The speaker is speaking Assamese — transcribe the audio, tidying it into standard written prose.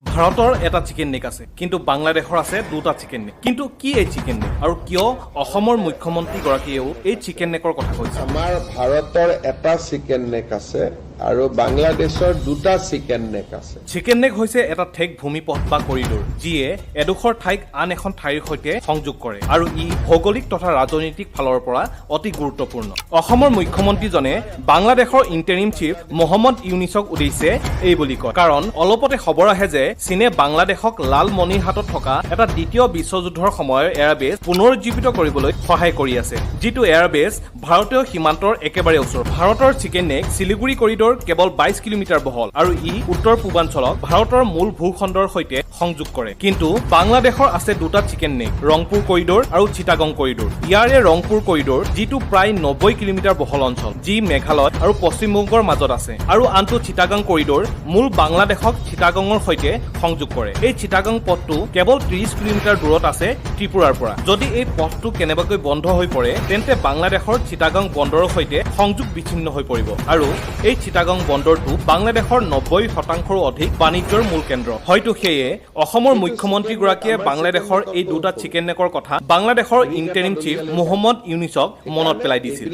ভাৰতৰ এটা চিকেন নেক আছে কিন্তু বাংলাদেশৰ আছে দুটা চিকেন নেক কিন্তু কি এই চিকেন নেক আৰু কিয় অসমৰ মুখ্যমন্ত্ৰী গৰাকীয়েও এই চিকেন নেকৰ কথা কৈছে আমাৰ ভাৰতৰ এটা চিকেন নেক আছে আৰু বাংলাদেশৰ দুটা চিকেন নেক আছে চিকেন নেক হৈছে এটা ঠেক ভূমিপথ বা কৰিডৰ যিয়ে এডোখৰ ঠাইক আন এখন ঠাইৰ সৈতে সংযোগ কৰে আৰু ই ভৌগোলিক তথা ৰাজনৈতিক ফালৰ পৰা অতি গুৰুত্বপূৰ্ণ অসমৰ মুখ্যমন্ত্ৰীজনে বাংলাদেশৰ ইন্টাৰিম চিফ মহম্মদ ইউনিছক উদ্দেশ্যে এই বুলি কয় কাৰণ অলপতে খবৰ আহে যে চীনে বাংলাদেশক লালমনিৰ হাতত থকা এটা দ্বিতীয় বিশ্বযুদ্ধৰ সময়ৰ এয়াৰবেছ পুনৰুজ্জীৱিত কৰিবলৈ সহায় কৰি আছে যিটো এয়াৰবেছ ভাৰতীয় সীমান্তৰ একেবাৰে ওচৰত ভাৰতৰ চিকেন নেক শিলিগুৰি কৰিডৰ কেৱল 22 কিলোমিটাৰ বহল আৰু ই উত্তৰ পূৰ্বাঞ্চলক ভাৰতৰ মূল ভূখণ্ডৰ সৈতে সংযোগ কৰে কিন্তু বাংলাদেশৰ আছে দুটা চিকেন নেক ৰংপুৰ কৰিডৰ আৰু চিটাগং কৰিডৰ ইয়াৰে ৰংপুৰ কৰিডৰ যিটো প্ৰায় 90 কিলোমিটাৰ বহল অঞ্চল যি মেঘালয় আৰু পশ্চিমবংগৰ মাজত আছে আৰু আনটো চিটাগং কৰিডৰ মূল বাংলাদেশক চিটাগংৰ সৈতে সংযোগ কৰে এই চিটাগং পথটো কেৱল 30 কিলোমিটাৰ দূৰত আছে ত্ৰিপুৰাৰ পৰা যদি এই পথটো কেনেবাকৈ বন্ধ হৈ পৰে তেন্তে বাংলাদেশৰ চিটাগং বন্দৰৰ সৈতে সংযোগ বিচ্ছিন্ন হৈ পৰিব আৰু এই চিটাগং বন্দৰটো বাংলাদেশৰ 90% অধিক বাণিজ্যৰ মূল কেন্দ্ৰ হয়তো সেয়ে অসমৰ মুখ্যমন্ত্ৰী গৰাকীয়ে বাংলাদেশৰ এই দুটা চিকেন নেকৰ কথা বাংলাদেশৰ ইন্টাৰিম চিফ মহম্মদ ইউনিছক মনত পেলাই দিছিল